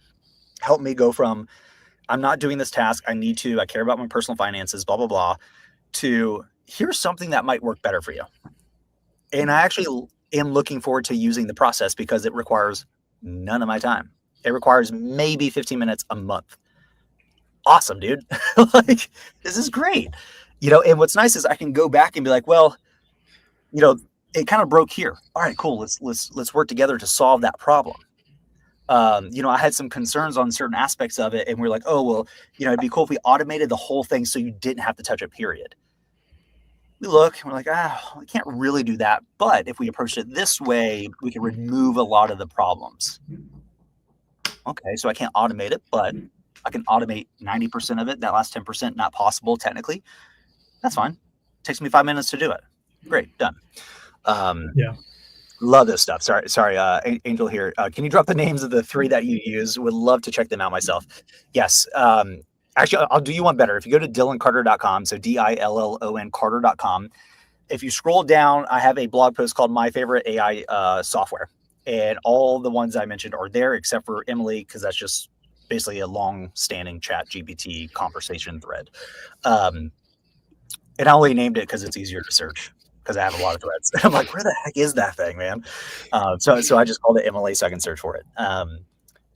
A: helped me go from, I'm not doing this task. I care about my personal finances, blah, blah, blah, to here's something that might work better for you. And I actually am looking forward to using the process because it requires none of my time. It requires maybe 15 minutes a month. Awesome, dude. Like, this is great. And what's nice is I can go back and be like, well, it kind of broke here. All right, cool. Let's work together to solve that problem. I had some concerns on certain aspects of it and we're like, oh, well, it'd be cool if we automated the whole thing so you didn't have to touch it, period. We look and we're like, we can't really do that. But if we approach it this way, we can remove a lot of the problems. Okay, so I can't automate it, but I can automate 90% of it. That last 10%, not possible technically. That's fine. It takes me 5 minutes to do it. Great, done.
B: Yeah.
A: Love this stuff. Sorry, Angel here. Can you drop the names of the 3 that you use? Would love to check them out myself. Yes. Actually, I'll do you one better. If you go to DillonCarter.com, so DILLON Carter.com, if you scroll down, I have a blog post called My Favorite AI Software. And all the ones I mentioned are there except for Emily, because that's just basically a long-standing ChatGPT conversation thread. And I only named it because it's easier to search, because I have a lot of threads. I'm like, where the heck is that thing, man? So I just called it Emily so I can search for it.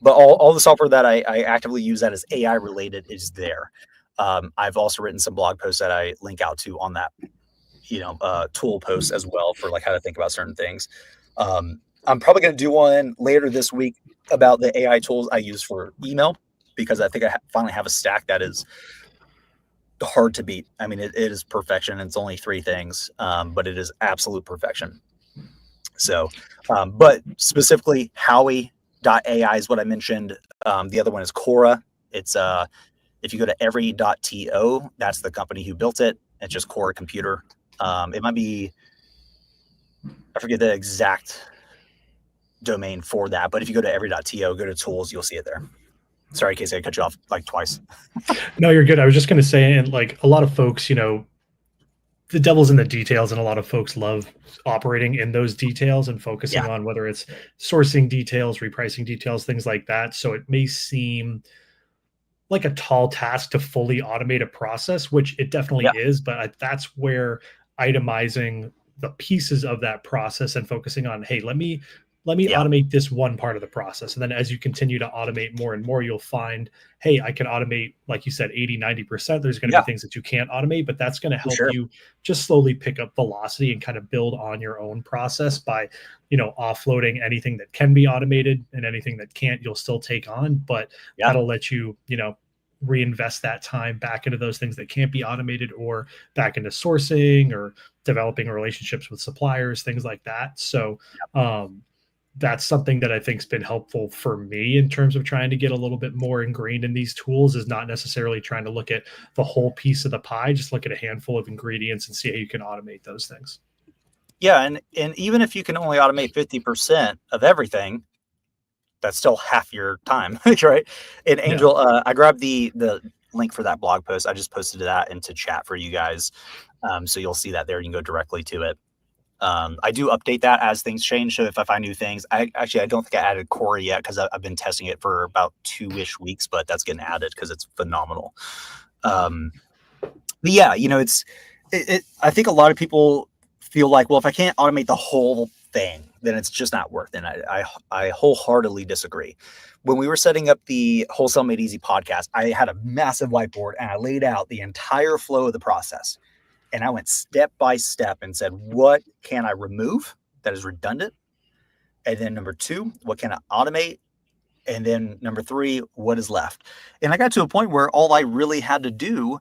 A: But all the software that I actively use that is AI related is there. I've also written some blog posts that I link out to on that, tool post as well for like how to think about certain things. I'm probably going to do one later this week about the AI tools I use for email, because I think I finally have a stack that is hard to beat. I mean, it is perfection. It's only 3 things, but it is absolute perfection. So, but specifically Howie.ai is what I mentioned. The other one is Quora. It's if you go to every.to, that's the company who built it. It's just Quora Computer. It might be, I forget the exact domain for that, but if you go to every.to, go to tools, you'll see it there. Sorry, Casey, I cut you off like twice.
B: No, you're good. I was just going to say, and like a lot of folks, the devil's in the details, and a lot of folks love operating in those details and focusing on whether it's sourcing details, repricing details, things like that. So it may seem like a tall task to fully automate a process, which it definitely is, but that's where itemizing the pieces of that process and focusing on, hey, let me automate this one part of the process. And then as you continue to automate more and more, you'll find, hey, I can automate, like you said, 80-90%. There's going to be things that you can't automate, but that's going to help you just slowly pick up velocity and kind of build on your own process by, offloading anything that can be automated, and anything that can't, you'll still take on, but that'll let you, reinvest that time back into those things that can't be automated, or back into sourcing or developing relationships with suppliers, things like that. So, that's something that I think's been helpful for me in terms of trying to get a little bit more ingrained in these tools, is not necessarily trying to look at the whole piece of the pie, just look at a handful of ingredients and see how you can automate those things.
A: Yeah. And even if you can only automate 50% of everything, that's still half your time, right? And Angel, I grabbed the link for that blog post. I just posted that into chat for you guys. So you'll see that there. You can go directly to it. I do update that as things change. So if I find new things, I don't think I added Quora yet, because I've been testing it for about 2-ish weeks, but that's getting added because it's phenomenal. But yeah, I think a lot of people feel like, well, if I can't automate the whole thing, then it's just not worth it. And I wholeheartedly disagree. When we were setting up the Wholesale Made Easy podcast, I had a massive whiteboard and I laid out the entire flow of the process. And I went step by step and said, what can I remove that is redundant? And then number 2, what can I automate? And then number 3, what is left? And I got to a point where all I really had to do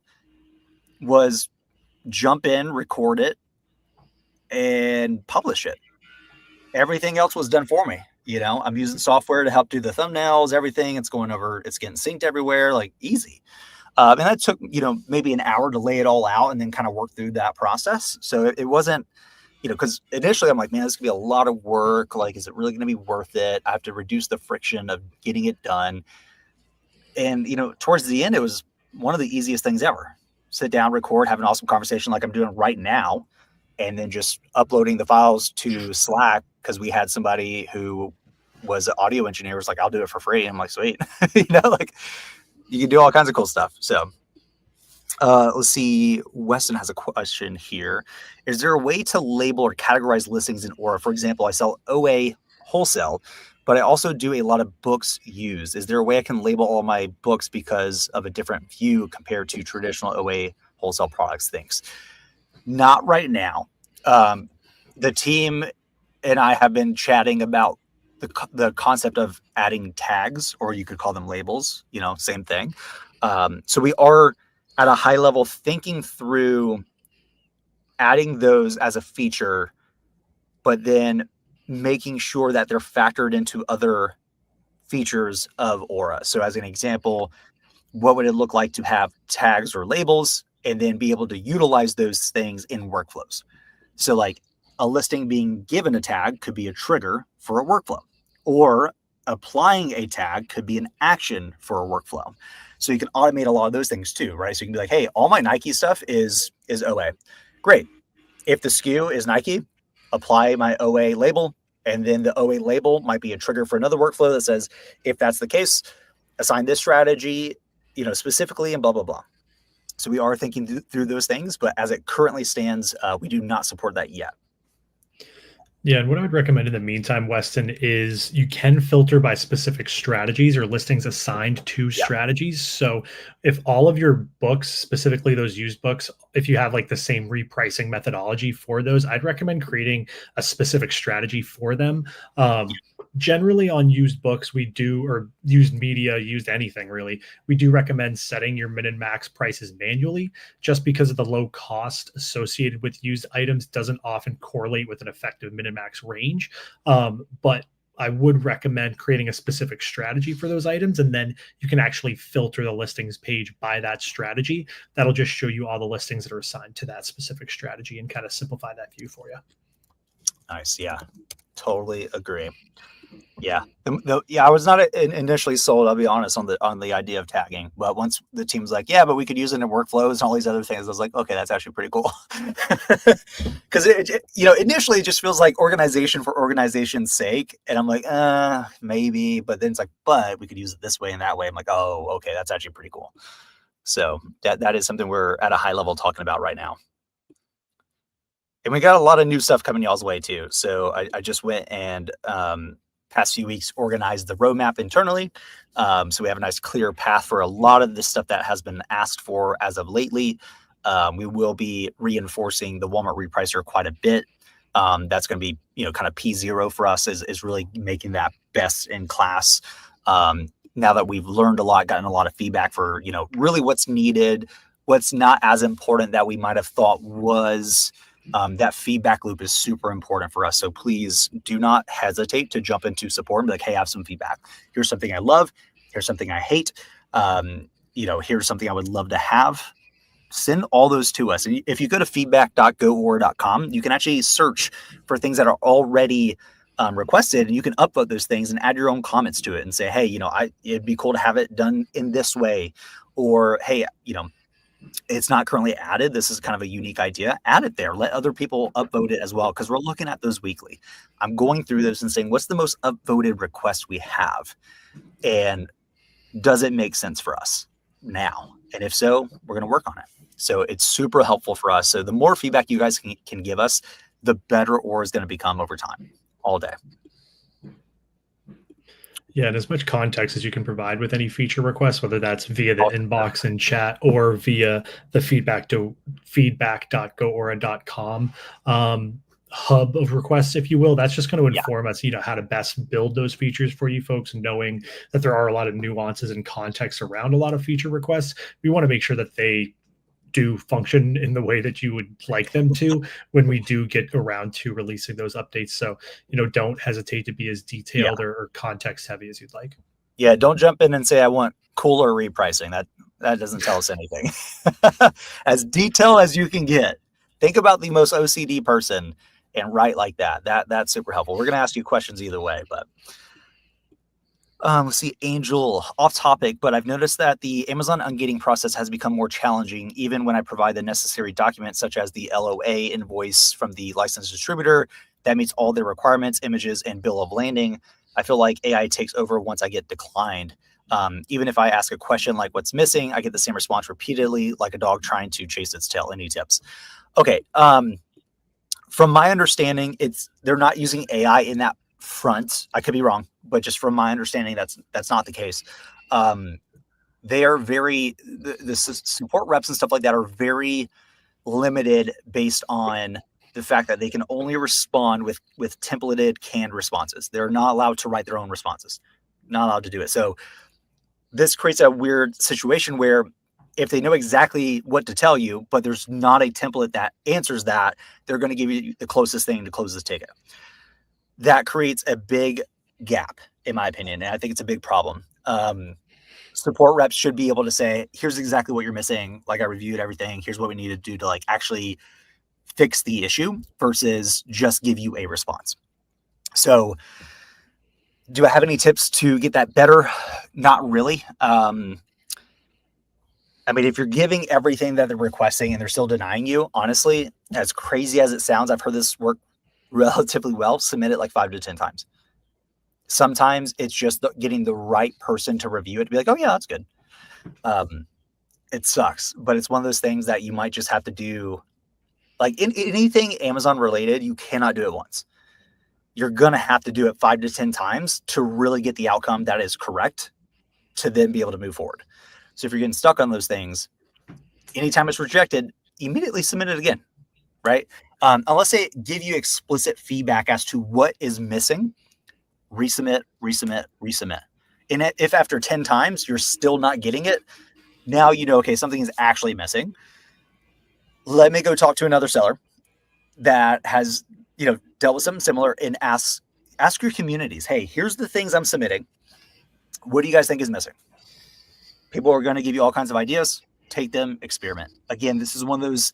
A: was jump in, record it, and publish it. Everything else was done for me. I'm using software to help do the thumbnails, everything. It's going over, it's getting synced everywhere, like easy. And that took, maybe an hour to lay it all out and then kind of work through that process. So it wasn't, because initially I'm like, man, this could be a lot of work. Like, is it really going to be worth it? I have to reduce the friction of getting it done. And, towards the end, it was one of the easiest things ever. Sit down, record, have an awesome conversation like I'm doing right now, and then just uploading the files to Slack, because we had somebody who was an audio engineer was like, I'll do it for free. I'm like, sweet. Like you can do all kinds of cool stuff. So let's see. Weston has a question here. Is there a way to label or categorize listings in Aura? For example, I sell OA wholesale, but I also do a lot of books used. Is there a way I can label all my books because of a different view compared to traditional OA wholesale products? Things? Not right now. The team and I have been chatting about the concept of adding tags, or you could call them labels, same thing. So we are at a high level thinking through adding those as a feature, but then making sure that they're factored into other features of Aura. So as an example, what would it look like to have tags or labels and then be able to utilize those things in workflows? So like a listing being given a tag could be a trigger for a workflow, or applying a tag could be an action for a workflow. So you can automate a lot of those things too, right? So you can be like, hey, all my Nike stuff is OA. Great. If the SKU is Nike, apply my OA label, and then the OA label might be a trigger for another workflow that says, if that's the case, assign this strategy, specifically, and blah, blah, blah. So we are thinking through those things, but as it currently stands, we do not support that yet.
B: Yeah, and what I would recommend in the meantime, Weston, is you can filter by specific strategies or listings assigned to strategies. So if all of your books, specifically those used books, if you have like the same repricing methodology for those, I'd recommend creating a specific strategy for them. Generally on used books, we do, or used media, used anything really, we do recommend setting your min and max prices manually, just because of the low cost associated with used items doesn't often correlate with an effective min and max range. But I would recommend creating a specific strategy for those items, and then you can actually filter the listings page by that strategy. That'll just show you all the listings that are assigned to that specific strategy and kind of simplify that view for you.
A: Nice. Yeah, totally agree. Yeah. I was not initially sold, I'll be honest, on the idea of tagging. But once the team's like, yeah, but we could use it in workflows and all these other things, I was like, okay, that's actually pretty cool. Because initially it just feels like organization for organization's sake. And I'm like, maybe. But then it's like, but we could use it this way and that way. I'm like, oh, okay, that's actually pretty cool. So that is something we're at a high level talking about right now. And we got a lot of new stuff coming y'all's way too. So I just went and past few weeks organized the roadmap internally. So we have a nice clear path for a lot of the stuff that has been asked for as of lately. We will be reinforcing the Walmart repricer quite a bit. That's going to be, kind of P0 for us is really making that best in class. Now that we've learned a lot, gotten a lot of feedback for, really what's needed, what's not as important that we might have thought was. That feedback loop is super important for us. So please do not hesitate to jump into support and be like, hey, I have some feedback. Here's something I love. Here's something I hate. Here's something I would love to have. Send all those to us. And if you go to feedback.goaura.com, you can actually search for things that are already requested, and you can upvote those things and add your own comments to it and say, hey, it'd be cool to have it done in this way. Or, hey, it's not currently added. This is kind of a unique idea. Add it there. Let other people upvote it as well, because we're looking at those weekly. I'm going through those and saying, what's the most upvoted request we have? And does it make sense for us now? And if so, we're going to work on it. So it's super helpful for us. So the more feedback you guys can give us, the better Aura is going to become over time, all day.
B: Yeah, and as much context as you can provide with any feature request, whether that's via the inbox and chat or via the feedback.goaura.com hub of requests, if you will, that's just going to inform us, how to best build those features for you folks, knowing that there are a lot of nuances and context around a lot of feature requests. We want to make sure that they do function in the way that you would like them to when we do get around to releasing those updates. So, don't hesitate to be as detailed or context heavy as you'd like.
A: Yeah, don't jump in and say I want cooler repricing. That doesn't tell us anything. As detailed as you can get. Think about the most OCD person and write like that. That's super helpful. We're going to ask you questions either way, but let's see, Angel, off topic, but I've noticed that the Amazon ungating process has become more challenging, even when I provide the necessary documents, such as the LOA invoice from the licensed distributor that meets all their requirements, images, and bill of landing. I feel like AI takes over once I get declined. Even if I ask a question like what's missing, I get the same response repeatedly, like a dog trying to chase its tail. Any tips? Okay. From my understanding, they're not using AI in that front. I could be wrong, but just from my understanding, that's not the case. They are the support reps and stuff like that are very limited based on the fact that they can only respond with templated canned responses. They're not allowed to write their own responses, not allowed to do it. So this creates a weird situation where if they know exactly what to tell you, but there's not a template that answers that, they're going to give you the closest thing to close this ticket. That creates a big gap, in my opinion, and I think it's a big problem. Support reps should be able to say, here's exactly what you're missing. Like, I reviewed everything. Here's what we need to do to like actually fix the issue versus just give you a response. So do I have any tips to get that better? Not really. I mean, if you're giving everything that they're requesting and they're still denying you, honestly, as crazy as it sounds, I've heard this work relatively well. Submit it like 5 to 10 times. Sometimes it's just getting the right person to review it to be like, oh yeah, that's good. It sucks, but it's one of those things that you might just have to do. Like in anything Amazon related, you cannot do it once. You're going to have to do it 5 to 10 times to really get the outcome that is correct to then be able to move forward. So if you're getting stuck on those things, anytime it's rejected, immediately submit it again, right? Unless they give you explicit feedback as to what is missing, resubmit. And if after 10 times you're still not getting it, now you know, okay, something is actually missing. Let me go talk to another seller that has, dealt with something similar and ask your communities, hey, here's the things I'm submitting. What do you guys think is missing? People are going to give you all kinds of ideas. Take them, experiment. Again, this is one of those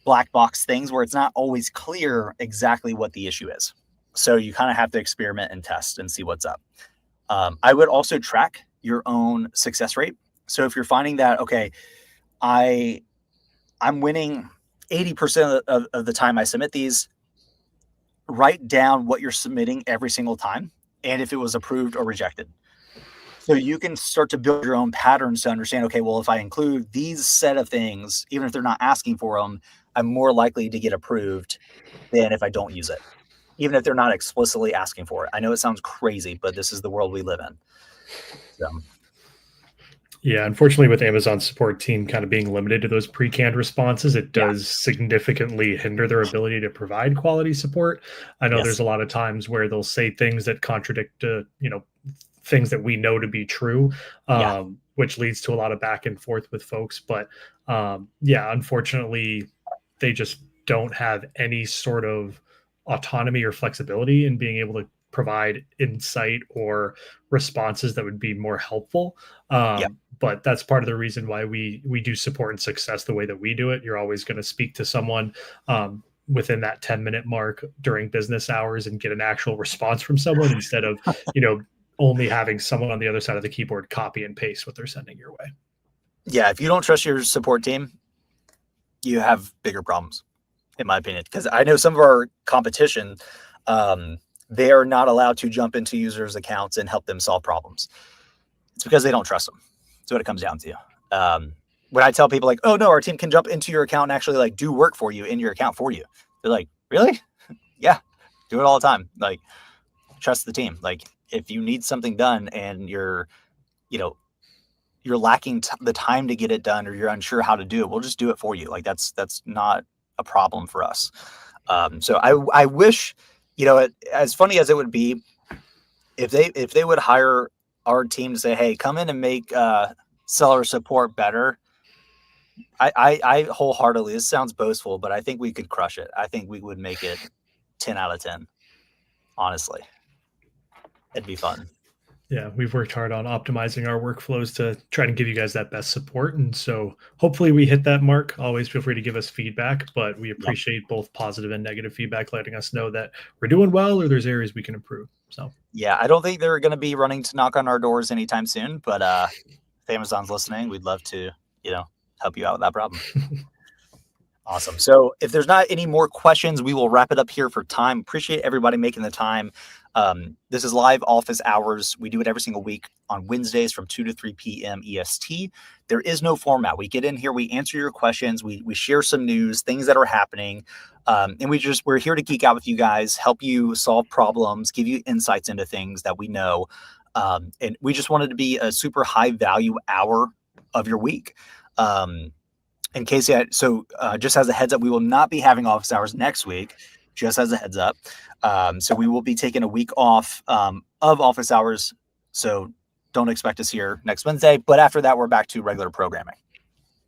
A: black box things where it's not always clear exactly what the issue is. So you kind of have to experiment and test and see what's up. I would also track your own success rate. So if you're finding that, okay, I'm winning 80% of the time I submit these, write down what you're submitting every single time and if it was approved or rejected. So you can start to build your own patterns to understand, okay, well, if I include these set of things, even if they're not asking for them, I'm more likely to get approved than if I don't use it, even if they're not explicitly asking for it. I know it sounds crazy, but this is the world we live in. So.
B: Yeah, unfortunately, with Amazon's support team kind of being limited to those pre-canned responses, it does significantly hinder their ability to provide quality support. I know there's a lot of times where they'll say things that contradict, things that we know to be true, which leads to a lot of back and forth with folks. But unfortunately, they just don't have any sort of autonomy or flexibility in being able to provide insight or responses that would be more helpful. But that's part of the reason why we do support and success the way that we do it. You're always going to speak to someone within that 10-minute mark during business hours and get an actual response from someone instead of, only having someone on the other side of the keyboard copy and paste what they're sending your way.
A: Yeah. If you don't trust your support team, you have bigger problems, in my opinion, because I know some of our competition, they are not allowed to jump into users' accounts and help them solve problems. It's because they don't trust them. That's what it comes down to. when I tell people like, oh no, our team can jump into your account and actually like do work for you in your account for you. They're like, really? Yeah, do it all the time. Like, trust the team. Like, if you need something done and you're lacking the time to get it done, or you're unsure how to do it, we'll just do it for you. Like, that's not a problem for us. So I wish, as funny as it would be, if they would hire our team to say, hey, come in and make seller support better. I wholeheartedly, this sounds boastful, but I think we could crush it. I think we would make it 10 out of 10. Honestly, it'd be fun.
B: Yeah, we've worked hard on optimizing our workflows to try and give you guys that best support. And so hopefully we hit that mark. Always feel free to give us feedback, but we appreciate both positive and negative feedback, letting us know that we're doing well or there's areas we can improve. So
A: yeah, I don't think they're going to be running to knock on our doors anytime soon, but if Amazon's listening, we'd love to, help you out with that problem. Awesome. So if there's not any more questions, we will wrap it up here for time. Appreciate everybody making the time. This is live office hours. We do it every single week on Wednesdays from 2 to 3 p.m. EST. There is no format. We get in here, we answer your questions, we share some news, things that are happening. And we're here to geek out with you guys, help you solve problems, give you insights into things that we know. And we just wanted to be a super high value hour of your week. In case just as a heads up, we will not be having office hours next week, just as a heads up. So we will be taking a week off of office hours. So don't expect us here next Wednesday. But after that, we're back to regular programming.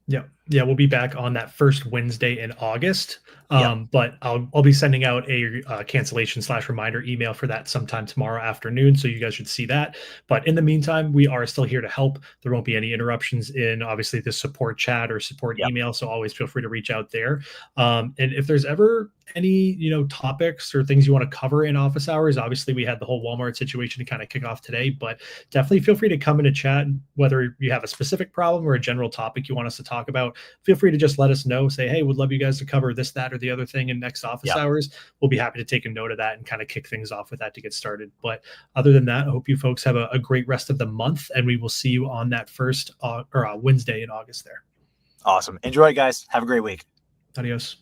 B: Yeah, we'll be back on that first Wednesday in August. But I'll be sending out a cancellation/reminder email for that sometime tomorrow afternoon. So you guys should see that. But in the meantime, we are still here to help. There won't be any interruptions in obviously the support chat or support email. So always feel free to reach out there. And if there's ever any topics or things you want to cover in office hours, obviously we had the whole Walmart situation to kind of kick off today, but definitely feel free to come in a chat, whether you have a specific problem or a general topic you want us to talk about. Feel free to just let us know, say, hey, would love you guys to cover this, that, or the other thing in next office hours. We'll be happy to take a note of that and kind of kick things off with that to get started. But other than that, I hope you folks have a great rest of the month, and we will see you on that first Wednesday in August there.
A: Awesome. Enjoy, guys. Have a great week.
B: Adios.